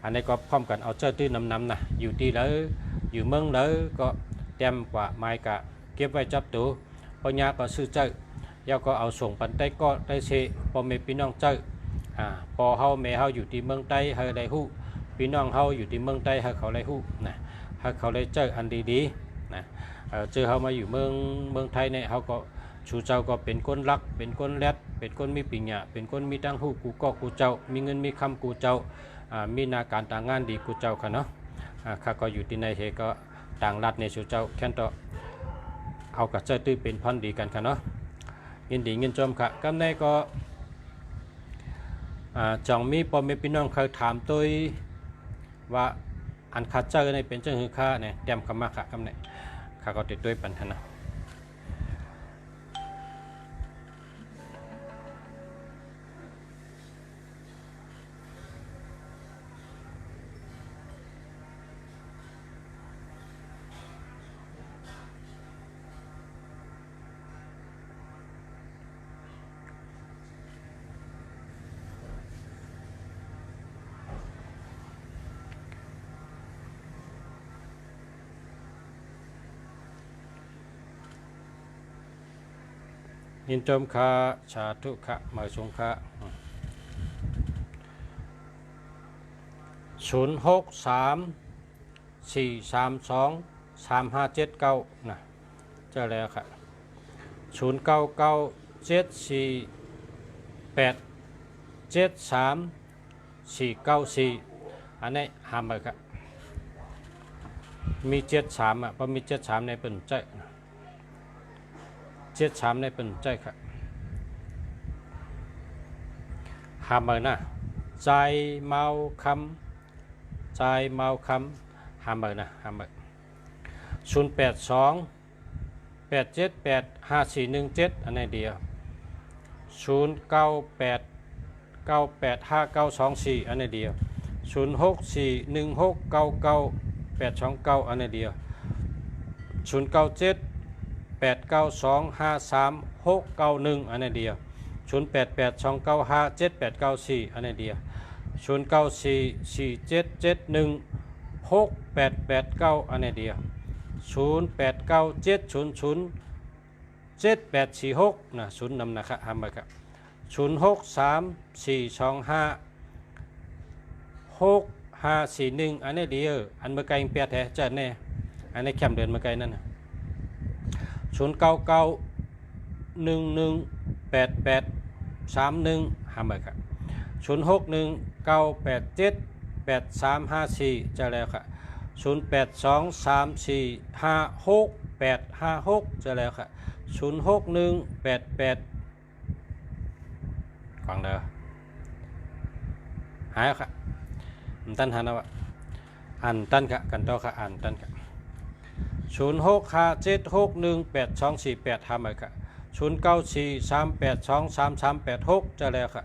อันนี้ก็พร้อมกันเอาเจ้าตื้อนำอยู่ที่แล้วอยู่เมืองแล้วก็เต็มกว่าไม้กะเก็บไว้จับตัวพอญาก็ซื้อเจ้าเย้าก็เอาส่งปันใต้ก็ได้เสพอเมพี่น้องเจ้าพอเฮาแม่เฮาอยู่ที่เมืองใต้เฮาได้ฮู้พี่น้องเฮาอยู่ที่เมืองใต้เฮาเขาได้ฮู้เฮาเขาได้เจออันดีๆเจอเฮามาอยู่เมืองไทยเนี่ยเฮาก็ชูเจ้าก็เป็นคนรักเป็นคนแรดเป็นคนมีปิญญาเป็นคนมีตั้งหูกูก็กูเจ้ามีเงินมีคำกูเจ้ามีนาการต่างงานดีกูเจ้าค่ะเนาะ ข้าก็อยู่ที่ในเฮก็ต่างรัฐในสุเจ้าแค่นต่อเอากับเจ้าตื้อเป็นพันดีกันค่ะเนาะยินดีเงินจมค่ะก็ในก็จองมีปอมพี่น้องเคยถามตัวว่าอันคาเจอในเป็นเจ้าหือค่าเนี่ยเตรียมคำมาค่ะคำไหนข้าก็ติดด้วยปัญหานะยินจมค่ะชาทุค่ะมาชงค่ะ0634323579นะเจอแล้วค่ะ099748739494อันนี้หามไปครับมี73พอมี73ในเป็นใจ73ในเป็นใจครับหามไปนะใจเมาคำใจเมาคำหามไปนะหามไป0828785417อันนี้เดียว0989859924อันนี้เดียว0641699829อันนี้เดียว0978925361อันนี้เดียว0882957894อันนี้เดียว094477168889อันนี้เดียว0897007846นะศูนย์นำนะครับทำไปครับ0634256541อันนี้เดียวอันเมื่อไกลเปียแท้เจอแน่อันนี้แคมเดินเมื่อไกลนั่นนะ0991188831ทำไปครับ0619878354จะแล้วครับ0823456856จะแล้วค่ะ061888ฟังเด้อหายค่ะอันตันหานะวะอันตันค่ะกันต่อค่ะอันตันค่ะ0657618248ทำไปค่ะ0943823386จะแล้วค่ะ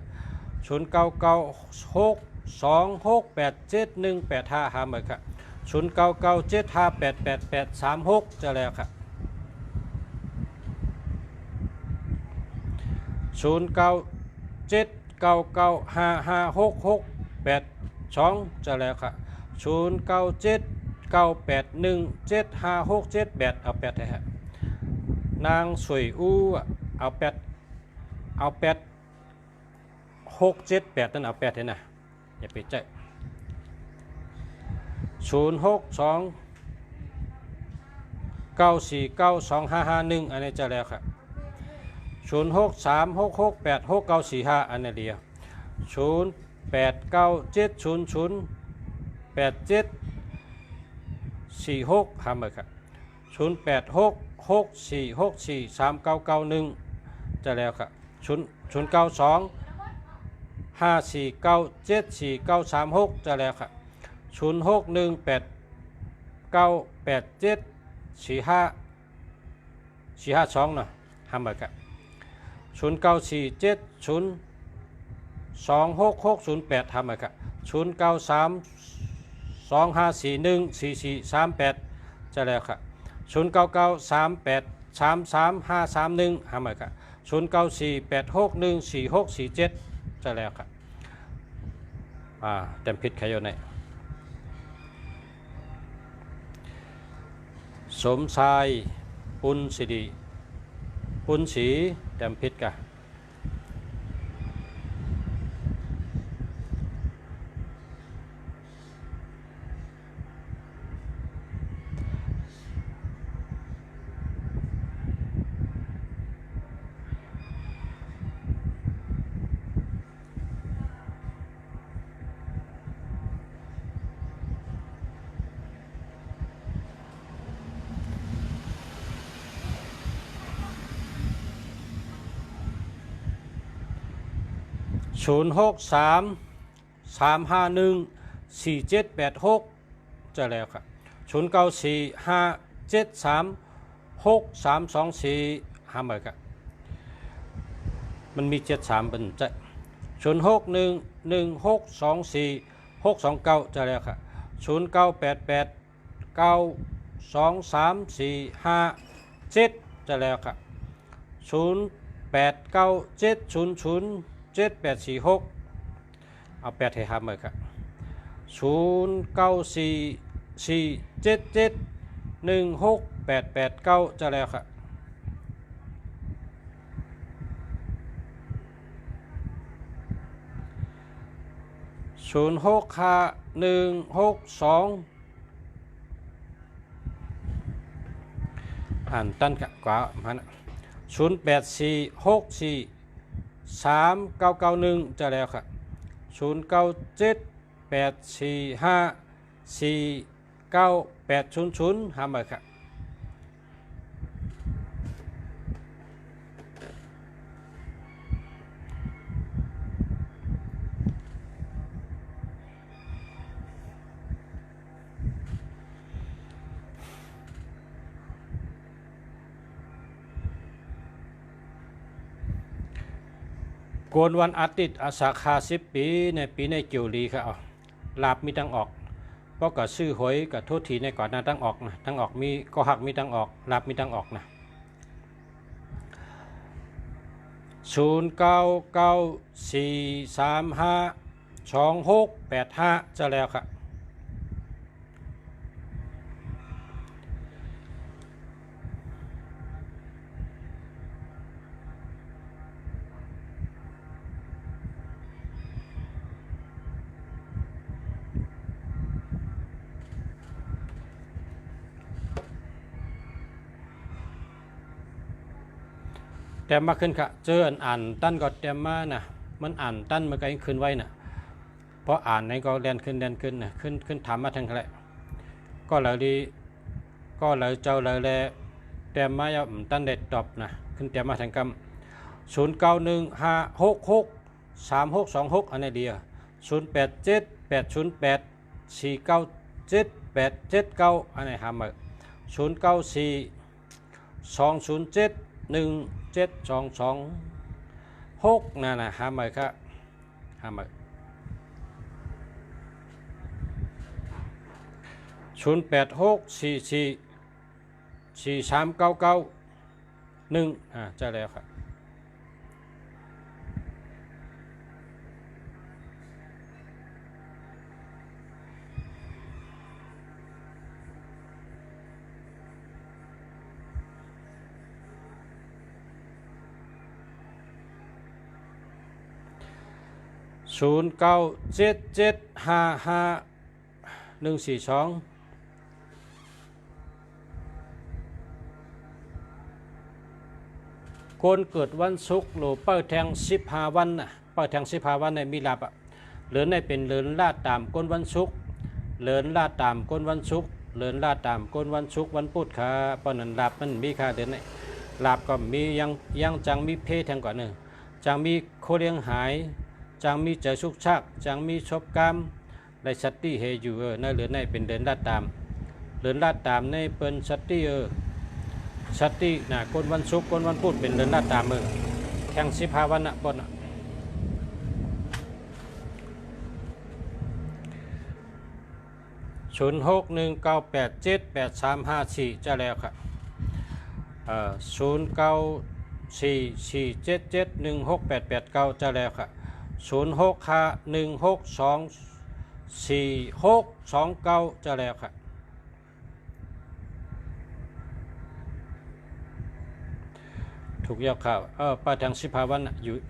0996268718ทำไปค่ะ0997588836จะแล้วครับ0979955668จะแล้วครับ0979817567เอา8แท้นางสวยอู้เอา8678นั่นเอา8แท้นะอย่าไปใจ0629492551อันนี้จะแล้วครับ0636686945อันนี้เดียว0897008746ทำไปครับ0866464391จะแล้วครับ09254974936จะแล้วครับ0618974542นะทำไปครับ0947026608ทำไปครับ0932541438จะแล้วครับ0993833531ทำไปครับ0948614647จะแล้วครับเต็มพิษใครอยู่ไหนสมชายปุณศิริปุณศรีเต็มพิษกะ 063 351 4786จะแล้วครับ094 573 6324ห้าหมื่นครับมันมี73เป็นจะ0611624629จะแล้วครับ0988923457จะแล้วครับ0897007846เอา8ให้ห้าหมื่นครับ0944771689จะแล้วครับ065 162อ่านตั้นกว่ามัน0846439991จะแล้วครับ0978454980ห้าหมื่นครับโกนวันอาทิตย์อาสาคา10 ปีในปีในเกี่ยวลีครับลาบมีตั้งออกเพราะก็ซื้อหวยกับโทษทีในก่อนหน้าตั้งออกนะตั้งออกมีก็หักมีตั้งออกลาบมีตั้งออกนะ0994352685จะแล้วครับแต่มาขึ้นค่ะเจออ่านตั้นก็เต็มมานะมันอ่านตั้นมันก็ยังขึ้นไว้นะเพราะอ่านในก็แดนขึ้นนะขึ้นถามมาทั้งอะไรก็เลยดีก็เลยเจ้าเลยแลเต็มมาอย่าตั้นเด็ดตอบนะขึ้นเต็มมาทั้งกำ0915663626อันนี้เดียว087808497879อันนี้หามา0942071722นั่นนะหามาครับหามา0864443991จะแล้วครับ0977555142คนเกิดวันศุกร์หรือเปิดแทง15 วันนะเปิดแทง15 วันในมีลาบเหลือในเป็นเหลือนลาดตามก้นวันศุกร์เหลือนลาดตามก้นวันศุกร์เหลือนลาดตามก้นวันศุกร์วันพุธค่ะปนันลาบมันมีค่าเดือนไหนลาบก็มียังจังมีเพศแทงก่อนหนึ่งจังมีโคเลี้ยงหายจังมีเจอชุกชักจังมีชบกรรมในสัตติเฮอยู่ในเหลือในเป็นเดือนลาดตามเหลือนลาดตามในเป็นสัตติสัตตินะก้นวันศุกร์ก้นวันพุธเป็นเดือนลาดตามแทง15 วันนะปน0619878354จะแล้วครับ0944771689จะแล้วครับ0651624629จะแล้วครับถูกยกข่าวป้าแทง15 วัน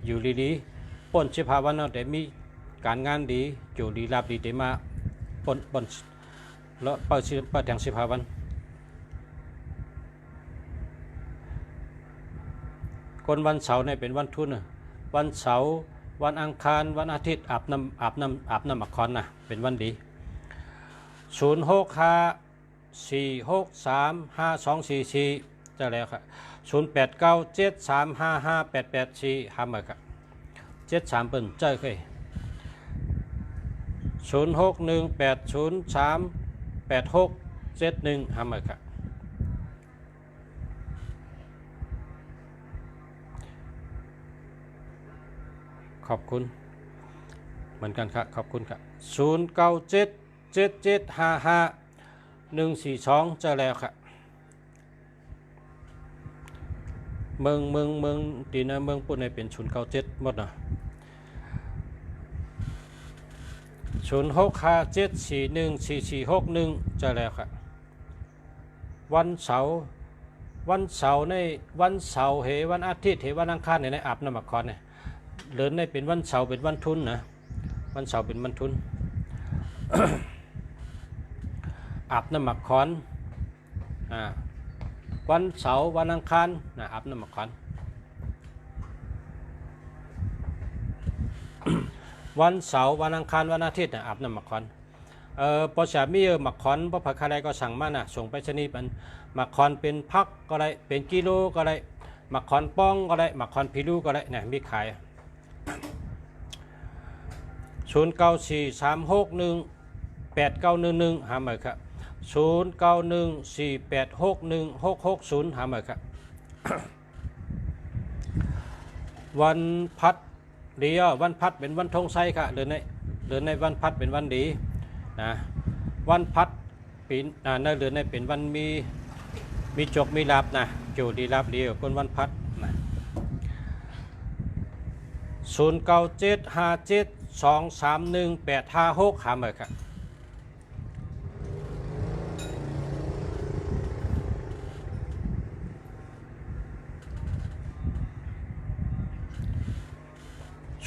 อยู่ดีๆปน15 วันแต่มีการงานดีอยู่ดีลาบดีเต็มมาปนแล้วเปิดแทง15 วันคนวันเสาร์เนี่ยเป็นวันทุนวันเสาร์วันอังคารวันอาทิตย์อาบน้ำอักขรนะเป็นวันดี0654635244จะแล้วครับ0897355884ห้าหมื่นครับ 73เปิ้นเจอเคย0618038671หามาครับขอบคุณเหมือนกันครับขอบคุณครับ0977755142เจอแล้วครับเมืองตีนะเมืองปุ่นในเป็น097หมดนะ0657414461เจอแล้วครับวันเสาร์ในวันเสาร์วันอาทิตย์วันอังคารในอาบน้ำมักคอนเนี่ยเดินได้เป็นวันเสาร์เป็นวันทุนนะวันเสาร์เป็นวันทุน อาบน้ำมักคอนวันเสาร์วันอังคารนะอาบน้ำมักคอน วันเสาร์วันอังคารวันอาทิตย์อาบน้ำมักคอนปอชามีมักคอนพอผักอะไรก็สั่งมานะส่งไปชนีเป็นมักคอนเป็นพักก็ได้เป็นกิโลก็ได้มักคอนป้องก็ได้มักคอนพิลูก็ได้เนี่ยมีขาย0943618911หาหมายครับ0914861660หาหมายครับ วันพัดดีวันพัดเป็นวันธงชัยค่ะเดือนในวันพัดเป็นวันดีนะวันพัดปีในเดือนในเป็นวันมีจกมีลาบนะจูดีลาบดีคนวันพัดนะ0975723185หาหมายครับ080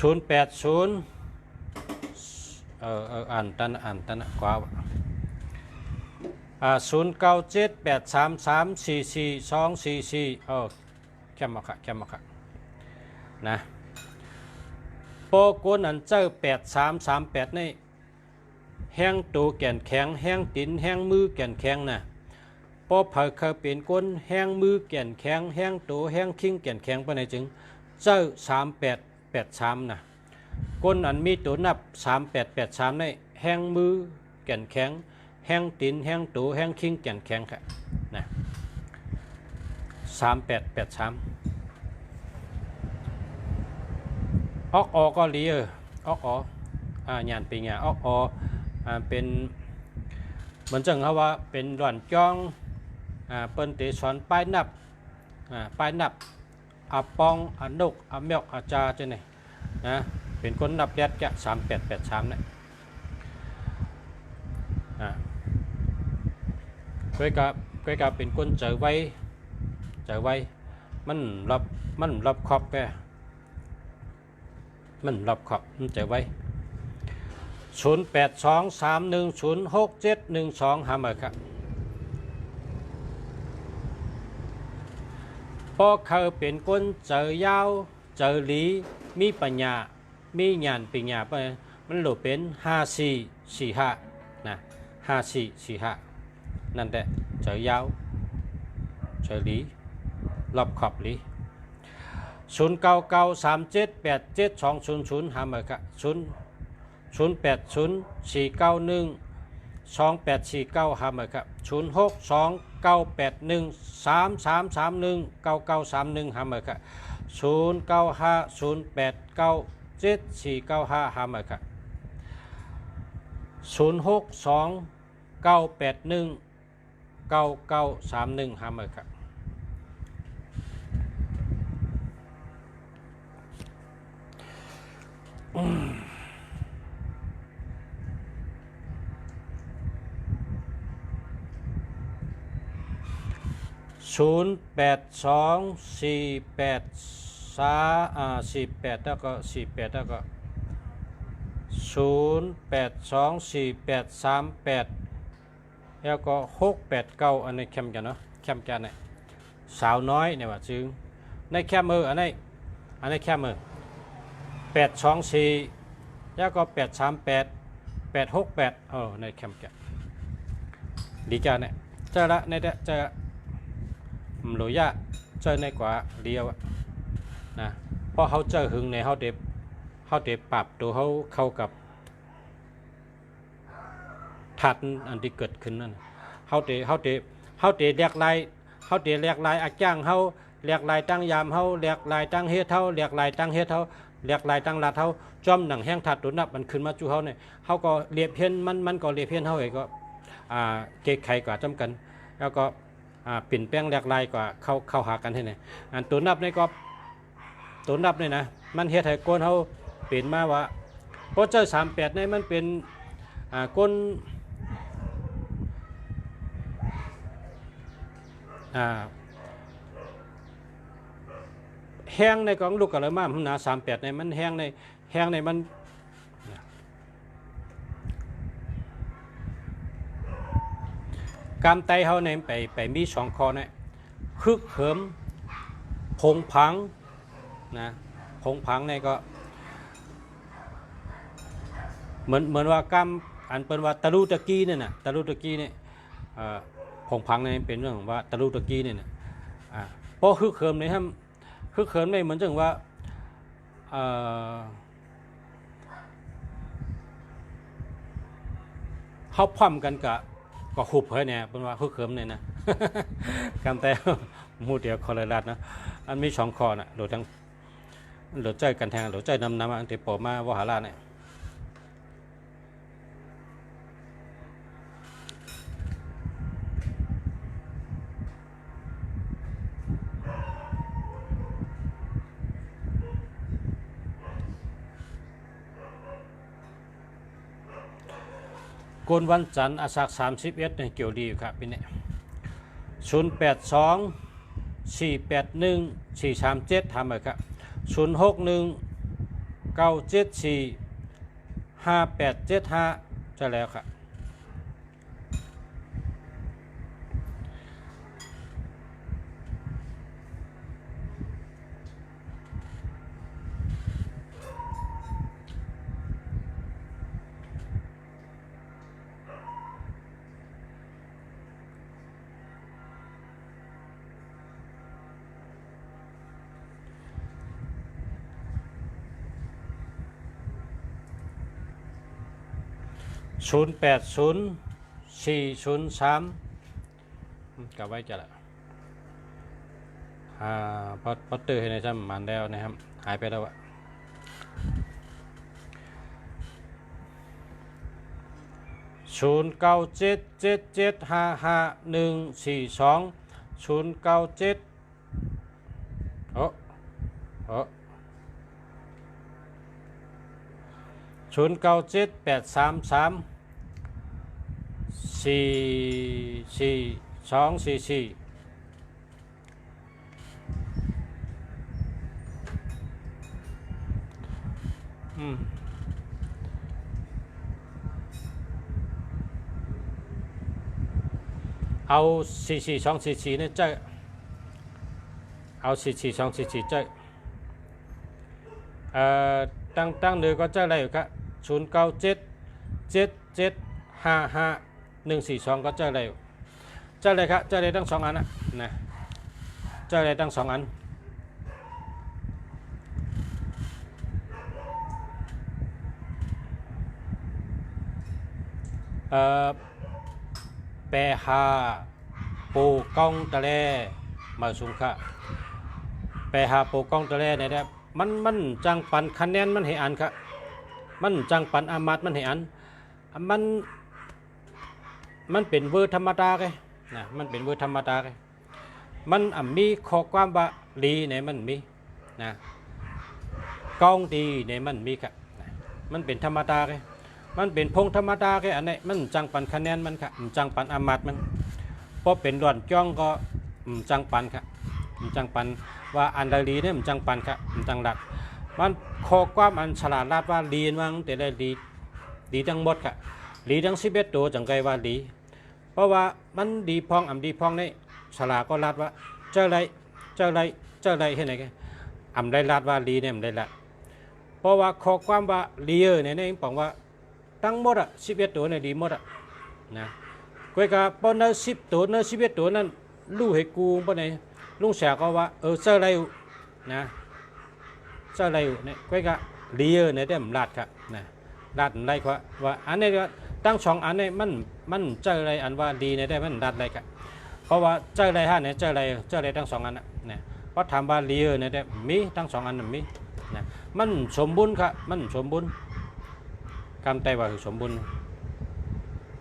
อ่านตันกว่า0978334444แคมมาค่ะนะโปโกนันเจอ8338ในแห้งตูแก่นแข็งแห้งตินแห้งมือแก่นแข็งนะพอเผยเคยเป็นก้นแห้งมือแก่นแข็งแห้งตูแห้งคิงแก่นแข็งไปในจึงเจอ3883นะก้นอันมีตัวนับ3883ในแห้งมือแก่นแข็งแห้งตินแห้งตูแห้งคิงแก่นแข็งค่ะนะ3883ออกก็ลีออกยานปีงาออกเป็นเหมือนจังเขาว่าเป็นหล่อนจ้องเปิ้นเตสอนป้ายนับอาปองอานุกอาเมกอาจาจะไหนนะเป็นคนนับแดดจะ3883เนี่ยเคยกับเป็นคนเจอไว้มันรับขอบแกมันรับขอบมันเจอไว้0823106712หามาครับพอเขาเป็นคนเจอยาวเจอหลีมีปัญญามีญาณปัญญาไปมันหลุดเป็น5445นะ5445นั่นแหละเจอยาวเจอหลีรับขอบหลี0993787200หามาครับ0804912849หามาครับ06298133319931หามาครับ0950897495หามาครับ0629819931หามาครับ08248348แล้วก็48แล้วก็08248388แล้วก็689อันนี้แคมกันเนาะแคมกันเนี่ยสาวน้อยเนี่ยว่าจึงในแคมอันนี้แคม824แล้วก็838868ในแคมกันดีกันเนี่ยเจอละในเด้เจอหลุยะเจอในกว่าเดียวนะพอเขาเจอหึงในเขาเด็บ เขาเตปรับตัวเขาเข้ากับทัดอันที่เกิดขึ้นนั่นเขาเตเรียกลายเขาเตเรียกลายอาจ้างเขาเรียกลายตั้งยามเขาเรียกลายตั้งเฮ็ดเขาเรียกลายตั้งเฮ็ดเขาเรียกลายตั้งลาดเขาจอมหนังแห้งทัดตัวนับมันขึ้นมาจู่เขาเนี่ยเขาก็เรียบเพี้ยนมันก็เรียบเพี้ยนเขาเองก็เกกไข่กว่าจำกันแล้วก็ปิ่นแป้งเรียกลายกว่าเข้าหากันให้เนี่ยตัวนับนี่ก็ตัวนับนี่นะมันเฮ็ดให้ก้นเขาเปลี่ยนมาว่าเพราะเจ้า38นี่มันเป็นก้นแห้งในกองลูกกะเลยมาผมหนา38ในมันแห้งในมันกามไตเขาในไปมี2 คอเนี่ยคึกเหิมพงพังนะพงพังในก็เหมือนว่ากามอันเป็นว่าตะลุตะกี้เนี่ยนะตะลุตะกี้เนี่ยพงพังในเป็นเรื่องของว่าตะลุตะกี้เนี่ยนะเพราะคึกเหิมในท่านคือเขินไม่เหมือนจังว่าเขาพร้อมกันก็หุบเฮ้ยเนี่ยเป็นว่าคือเขิมเนี่ยนะกำแต่มูเดียวคอร์รัสนะอันมี2 คอน่ะโดยทั้งโดยใจกันแทงโดยใจนำอันติปมาวหาราเนี่ยกนวันจันทร์อาสา31เนี่ยเกี่ยวดีครับพี่เนี่ย082 481 437ทำเลยครับ061 974 5875จะแล้วครับ080403กับไว้จะละพอตื่นให้ในจำมันแล้วนะครับหายไปแล้วอะ0977755142 097 833 44244เอา44244เนี่ยจะเอา44244จะตั้งเลยก็จะอะไรอยู่ครับ0977755142ก็จะอะไรจะอะไรครับจะอะไรทั้ง2 อันนะจะอะไรทั้ง2 อันแปรหาปูกองตะเลมาสุงค่ะแปรหาปูกองตะเลเนี่ยมันจังปันคะแนนมันให้อันครับมันจังปันอามัดมันให้อันมันเป็นเวอร์ธรรมดาไงนะมันเป็นเวอร์ธรรมดาไงมันมีข้อความว่าดีเนี่ยมันมีนะกองดีเนี่ยมันมีครับมันเป็นธรรมดาไงมันเป็นพงธรรมดาแค่อันนี้มันจังปันคะแนนมันค่ะจังปันอามัดมันพอเป็นด่วนจ้องก็จังปันค่ะจังปันว่าอันใดดีเนี่ยจังปันค่ะจังหลักมันข้อความอันฉลาดลาดว่าดีมั้งแต่ได้ดีทั้งหมดค่ะดีทั้ง11 ตัวจังไกว่าดีเพราะว่ามันดีพองดีพองนี่ฉลาดก็ลาดว่าเจ้าไรให้ไหนกันได้ลาดว่าดีเนี่ยได้ละเพราะว่าข้อความว่าดีเนี่ยนี่บอกว่าทั้งหมด11 ตัวเนี่ยดีหมดนะก้อยกับปน10 ตัวเนี่ย11 ตัวนั้นลู่ให้กูปนไหนลุงแสก็ว่าเจ้าไรนะเจ้าไรเนี่ยก้อยกับ ลีเออร์ในได้มันลาดครับนะลาดได้ว่าอันนี้ก็ตั้ง2อันนี้มันเจออะไรอันว่าดีในได้มันลาดได้ครับเพราะว่าเจออะไรฮะเนี่ยเจออะไรทั้ง2อันนะเพราะถามว่าลีเออร์ในได้มีทั้ง2อันมีนะมันสมบูรณ์ครับมันสมบูรณ์คำแต่ว่าสมบูรณ์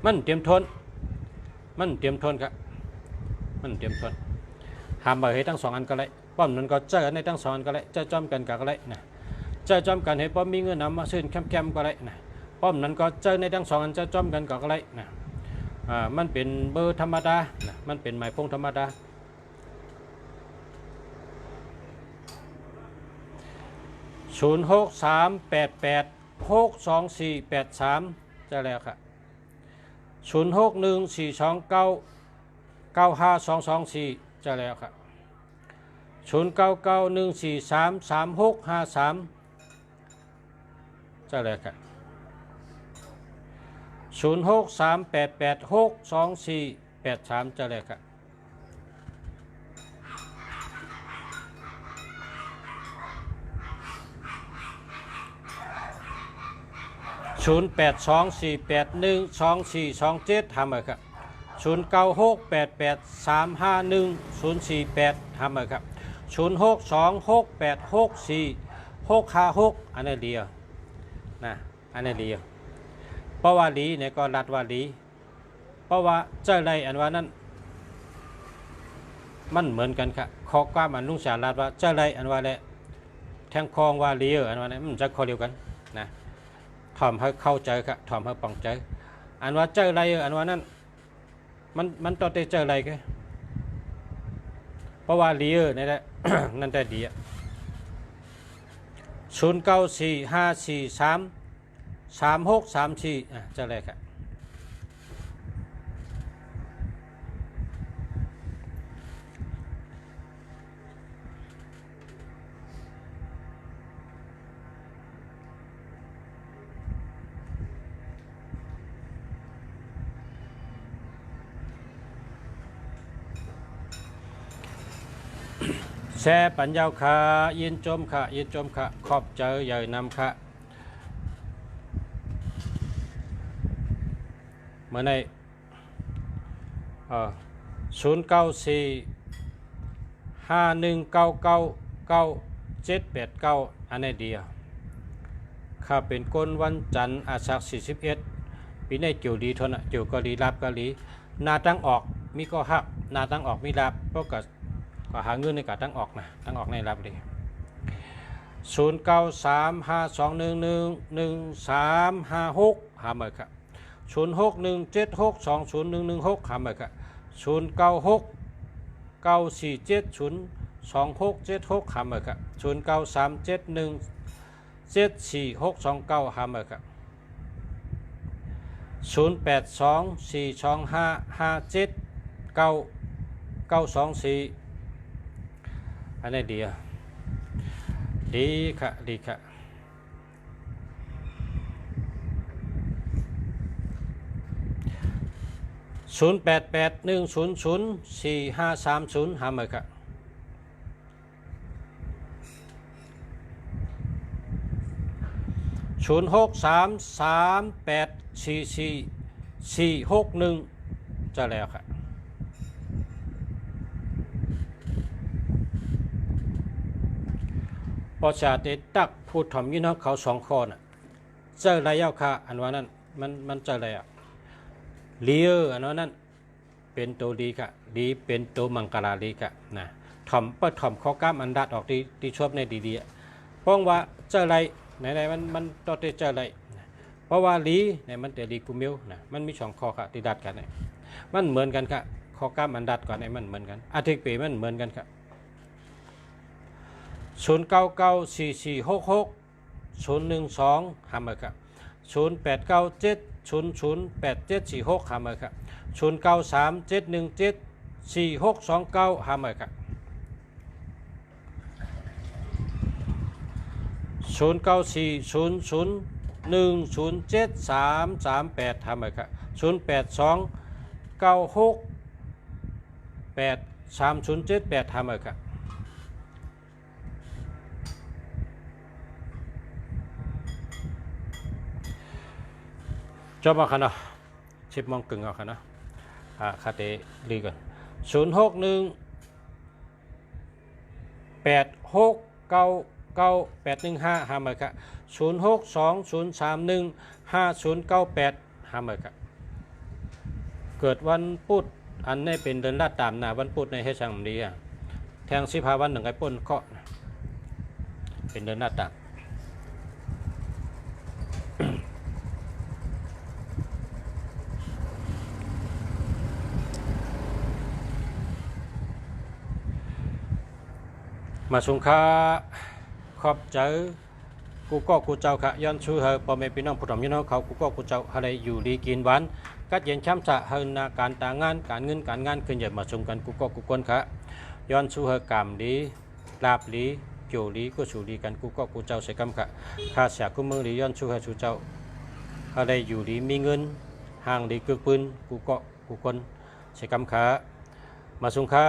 มันเตรียมทนครับมันเตรียมทนหามไปให้ทั้ง2อันก็เลยป้อมนั้นก็เจอในทั้ง2อันก็เลยเจอจอมกันก็เลยนะเจอจอมกันให้ป้อมมีเงินนำมาซื้อแคมก็เลยนะป้อมนั้นก็เจอในทั้ง2อันเจอจอมกันก็เลยนะมันเป็นเบอร์ธรรมดานะมันเป็นหมายพงธรรมดา0638862483จะแล้วครับ0614299522จะแล้วครับ0991433653จะแล้วครับ0638862483จะแล้วครับ0824812427ทำเลยครับ0968835104 ทำเลยครับ0626864656อันนี้เดียวนะอันนี้เดียวเพราะว่าลีเนี่ยก็รัดว่าลีเพราะว่าเจ้าไรอันว่านั้นมันเหมือนกันครับข้อความอันนุ่งสารรัดว่าเจ้าไรอันว่าแหละแทงคองว่าลีอันว่านั้นมันจะข้อเดียวกันนะทำให้เข้าใจครับทำให้ปังใจอันว่าเจออะไรอันว่านั้นมันต่อเตเจออะไรกันเพราะว่าลีเออร์นี่แหละ นั่นแต่ดี0945433634เจออะไรครับแชร์ปัญญาค่ะยินจมค่ะยินจมค่ะขอบใจใหญ่นำค่ะเมื่อใน094519999789อันนี้เดียวข้าเป็นก้นวันจันทร์อาศัก41ปีในเกี่ยวดีทนเกี่ยวก็ดีรับก็ดีนาตั้งออกมีก็หักนาตั้งออกมีรับก็หาเงินในการตั้งออกนะตั้งออกในรับเลย093521111356หาเมื่อครับ0617620116หาเมื่อครับ0969470267หาเมื่อครับ0937174629หาเมื่อครับ082425579924อันนี้ดีค่ะดีค่ะ0881004530หาเมื่อครับ0633844461จะแล้วครับพอชาติตักพูดถ่อมยินเขา2ข้อน่ะเจออะไรยาวค่ะอันว่านั้นมันเจออะไรลีเออร์อันว่านั้นเป็นตัวดีค่ะดีเป็นตัวมังกรลีค่ะนะถ่อมถ่อมข้อกล้ามอันดัดออกที่ชอบในดีๆเพราะว่าเจออะไรไหนมันต่อเตเจออะไรเพราะว่าลีเนี่ยมันแต่ลีกูมิวนะมันมี2ข้อค่ะที่ดัดกันเนี่ยมันเหมือนกันค่ะข้อกล้ามอันดัดก่อนเนี่ยมันเหมือนกันอาทิตย์ปีมันเหมือนกันค่ะ0994466012หาเมื่อครับ0897008746หาเมื่อครับ0937174629หาเมื่อครับ094001073338หาเมื่อครับ0829683078หาเมื่อครับ จบมาค่ะเนาะ10 โมงครึ่งเอาค่ะเนาะคาเตลีกัน06186999815หาเมกะ0620315098หาเมกะเกิดวันพุธอันนี้เป็นเดือนลาดตามนะวันพุธในเฮชังดีอ่ะแทง15 วันหนึ่งไอ้ป้นเคาะเป็นเดือนลาดตามมาสงค้าขอบใจกูก็กูเจ้าค่ะย้อนชูเฮอพ่อแม่พี่น้องผู้ทำยินเขากูก็กูเจ้าอะไรอยู่ดีกินหวานกัดเย็นช้ำสะเฮินนาการต่างงานการเงินการงานขึ้นใหญ่มาชมกันกูก็กูคนค่ะย้อนชูเฮอกามดีลาบดีโจดีก็ชูดีกันกูก็กูเจ้าใส่กำค่ะข้าเสียกูมือดีย้อนชูเฮชูเจ้าอะไรอยู่ดีมีเงินห่างดีกึกปืนกูก็กูคนใส่กำค่ะมาสงค้า